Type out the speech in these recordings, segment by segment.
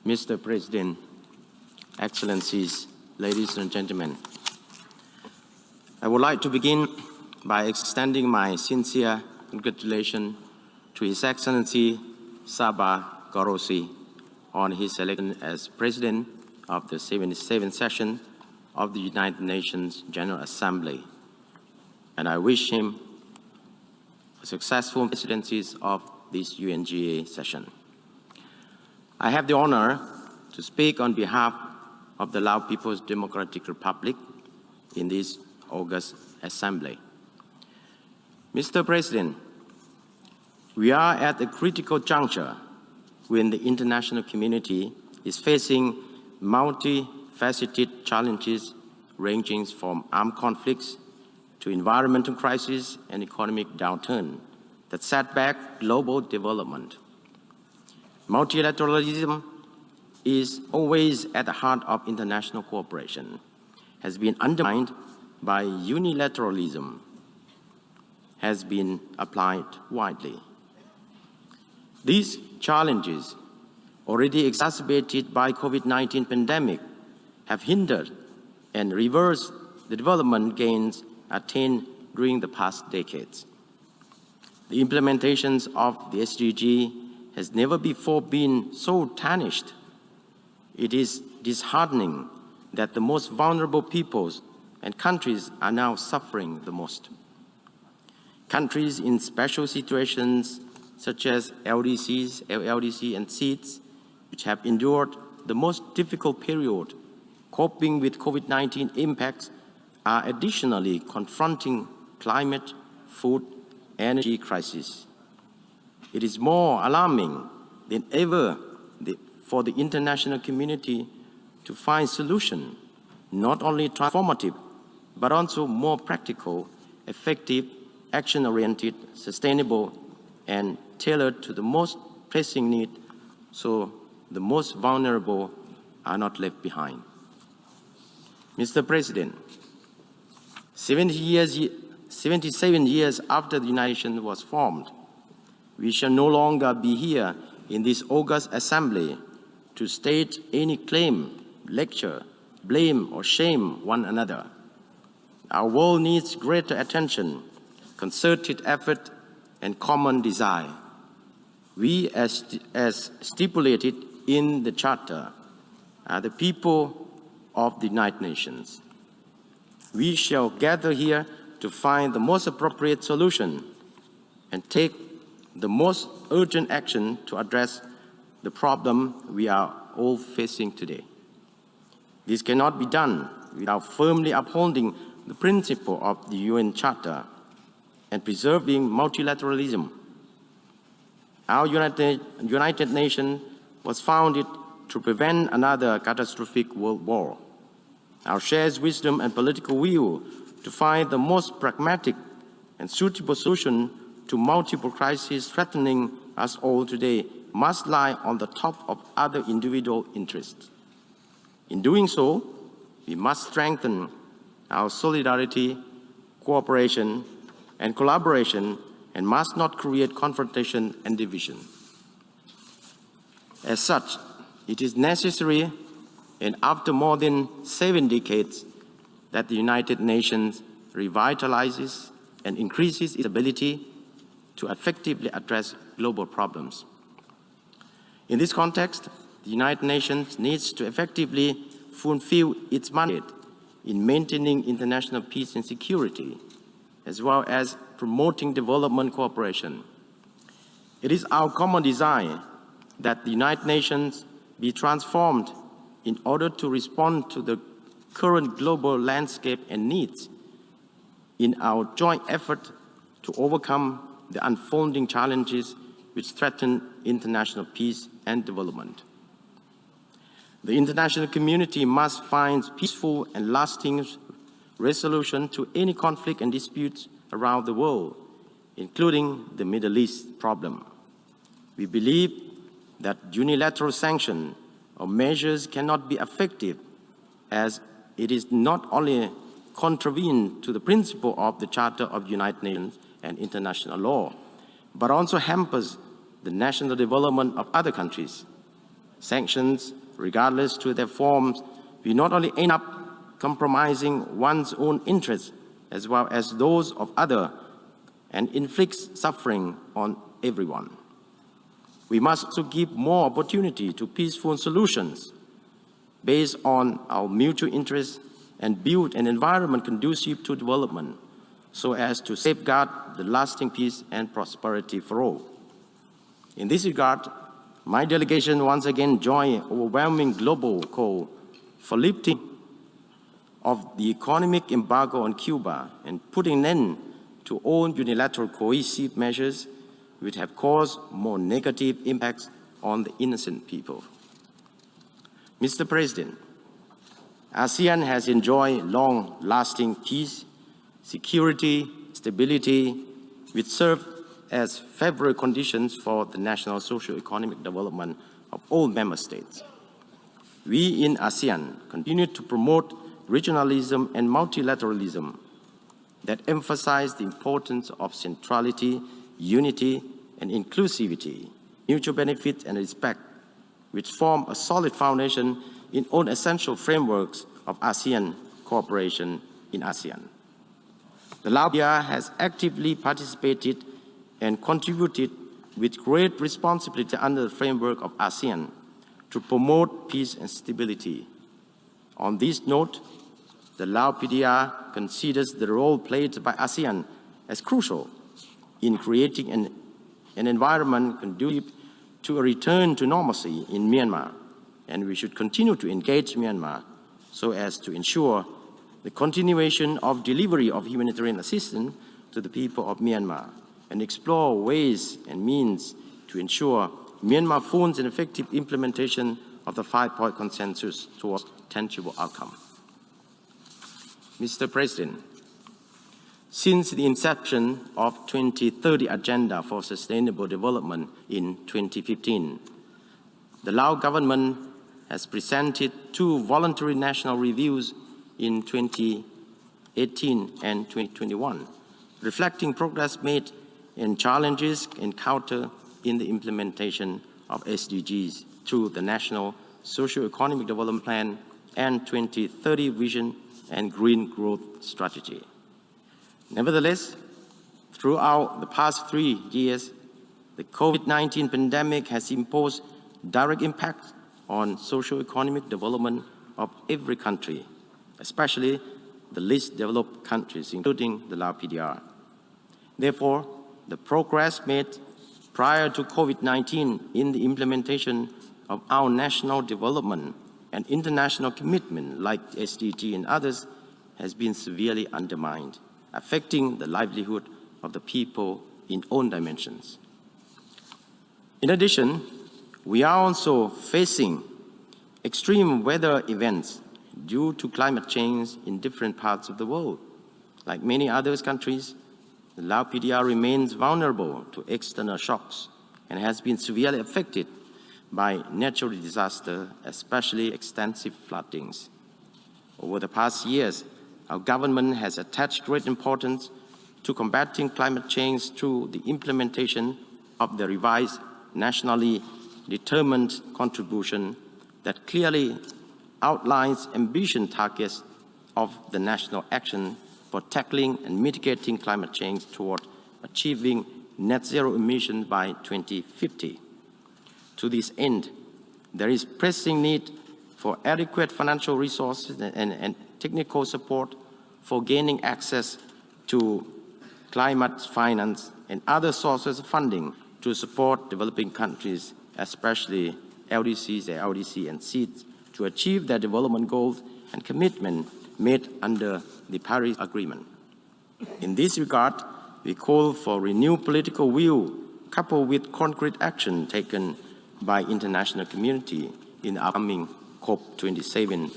Mr. President, Excellencies, ladies and gentlemen, I would like to begin by extending my sincere congratulations to His Excellency Sabah Ghorrsi on his election as President of the 77th session of the United Nations General Assembly, and I wish him a successful presidency of this UNGA session. I have the honor to speak on behalf of the Lao People's Democratic Republic in this August Assembly. Mr. President, we are at a critical juncture when the international community is facing multifaceted challenges ranging from armed conflicts to environmental crisis and economic downturn that set back global development. Multilateralism is always at the heart of international cooperation, has been undermined by unilateralism, has been applied widely. These challenges, already exacerbated by COVID-19 pandemic, have hindered and reversed the development gains attained during the past decades. The implementations of the SDG has never before been so tarnished. It is disheartening that the most vulnerable peoples and countries are now suffering the most. Countries in special situations such as LDCs, LLDC, and SEEDs, which have endured the most difficult period coping with COVID-19 impacts, are additionally confronting climate, food, energy crisis. It is more alarming than ever for the international community to find solutions, not only transformative, but also more practical, effective, action-oriented, sustainable, and tailored to the most pressing need, so the most vulnerable are not left behind. Mr. President, 77 years after the United Nations was formed, we shall no longer be here in this august assembly to state any claim, lecture, blame, or shame one another. Our world needs greater attention, concerted effort, and common desire. We, as stipulated in the Charter, are the people of the United Nations. We shall gather here to find the most appropriate solution and take the most urgent action to address the problem we are all facing today. This cannot be done without firmly upholding the principle of the UN Charter and preserving multilateralism. Our United Nations was founded to prevent another catastrophic world war. Our shared wisdom and political will to find the most pragmatic and suitable solution to multiple crises threatening us all today must lie on the top of other individual interests. In doing so, we must strengthen our solidarity, cooperation, and collaboration, and must not create confrontation and division. As such, it is necessary, and after more than 7 decades, that the United Nations revitalizes and increases its ability to effectively address global problems. In this context, the United Nations needs to effectively fulfill its mandate in maintaining international peace and security, as well as promoting development cooperation. It is our common desire that the United Nations be transformed in order to respond to the current global landscape and needs in our joint effort to overcome the unfolding challenges which threaten international peace and development. The international community must find peaceful and lasting resolution to any conflict and disputes around the world, including the Middle East problem. We believe that unilateral sanction or measures cannot be effective, as it is not only contravened to the principle of the Charter of the United Nations and international law, but also hampers the national development of other countries. Sanctions, regardless to their forms, will not only end up compromising one's own interests as well as those of others and inflicts suffering on everyone. We must also give more opportunity to peaceful solutions based on our mutual interests and build an environment conducive to development so as to safeguard the lasting peace and prosperity for all. In this regard, my delegation once again joined overwhelming global call for lifting of the economic embargo on Cuba and putting an end to all unilateral coercive measures which have caused more negative impacts on the innocent people. Mr. President, ASEAN has enjoyed long-lasting peace, security, stability, which serve as favorable conditions for the national socio-economic development of all member states. We in ASEAN continue to promote regionalism and multilateralism that emphasize the importance of centrality, unity, and inclusivity, mutual benefit and respect, which form a solid foundation in all essential frameworks of ASEAN cooperation in ASEAN. The Lao PDR has actively participated and contributed with great responsibility under the framework of ASEAN to promote peace and stability. On this note, the Lao PDR considers the role played by ASEAN as crucial in creating an environment conducive to a return to normalcy in Myanmar, and we should continue to engage Myanmar so as to ensure the continuation of delivery of humanitarian assistance to the people of Myanmar and explore ways and means to ensure Myanmar full and effective implementation of the 5-point consensus towards tangible outcome. Mr. President, since the inception of 2030 Agenda for Sustainable Development in 2015, the Lao government has presented 2 voluntary national reviews in 2018 and 2021, reflecting progress made and challenges encountered in the implementation of SDGs through the National Socio-Economic Development Plan and 2030 Vision and Green Growth Strategy. Nevertheless, throughout the past 3 years, the COVID-19 pandemic has imposed direct impact on socio-economic development of every country, especially the least developed countries, including the Lao PDR. Therefore, the progress made prior to COVID-19 in the implementation of our national development and international commitment like SDG and others has been severely undermined, affecting the livelihood of the people in all dimensions. In addition, we are also facing extreme weather events due to climate change in different parts of the world. Like many other countries, the Lao PDR remains vulnerable to external shocks and has been severely affected by natural disaster, especially extensive floodings. Over the past years, our government has attached great importance to combating climate change through the implementation of the revised nationally determined contribution that clearly outlines ambitious targets of the national action for tackling and mitigating climate change toward achieving net zero emissions by 2050. To this end, there is pressing need for adequate financial resources and technical support for gaining access to climate finance and other sources of funding to support developing countries, especially LDCs, LDC, and SEEDs, to achieve their development goals and commitment made under the Paris Agreement. In this regard, we call for renewed political will coupled with concrete action taken by international community in the upcoming COP27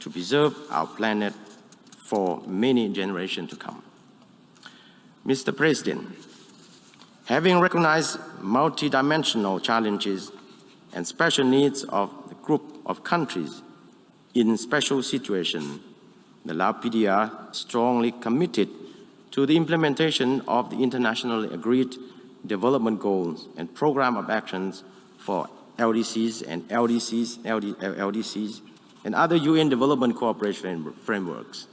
to preserve our planet for many generations to come. Mr. President, having recognized multidimensional challenges and special needs of the group of countries in special situations, the Lao PDR strongly committed to the implementation of the internationally agreed development goals and program of actions for LDCs and LDCs, and other UN development cooperation frameworks.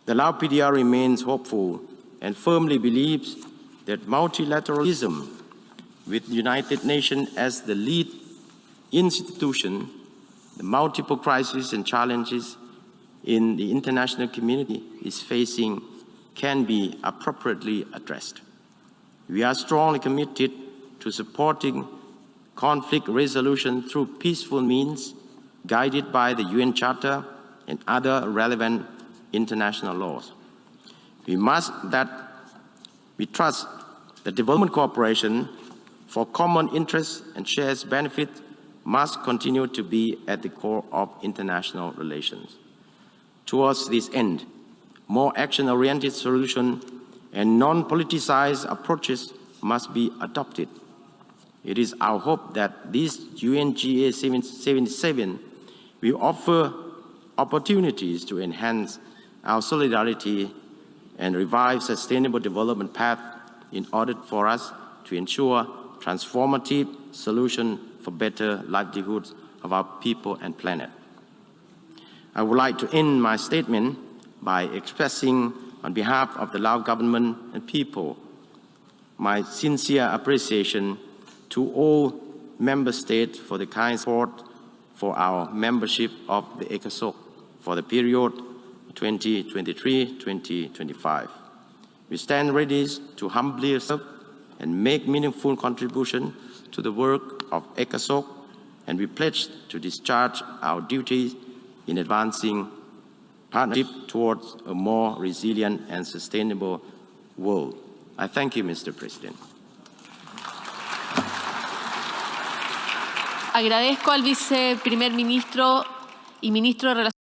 The Lao PDR remains hopeful and firmly believes that multilateralism, with United Nations as the lead institution, the multiple crises and challenges in the international community is facing can be appropriately addressed. We are strongly committed to supporting conflict resolution through peaceful means, guided by the UN Charter and other relevant international laws. We trust that development cooperation for common interests and shared benefits must continue to be at the core of international relations. Towards this end, more action-oriented solutions and non-politicized approaches must be adopted. It is our hope that this UNGA 77 will offer opportunities to enhance our solidarity and revive sustainable development path in order for us to ensure transformative solutions for better livelihoods of our people and planet. I would like to end my statement by expressing on behalf of the Lao government and people my sincere appreciation to all member states for the kind support for our membership of the ECOSOC for the period 2023-2025. We stand ready to humbly serve and make meaningful contribution to the work of ECOSOC, and we pledge to discharge our duties in advancing partnership towards a more resilient and sustainable world. I thank you, Mr. President. Agradezco al viceprimer ministro y ministro de Relaciones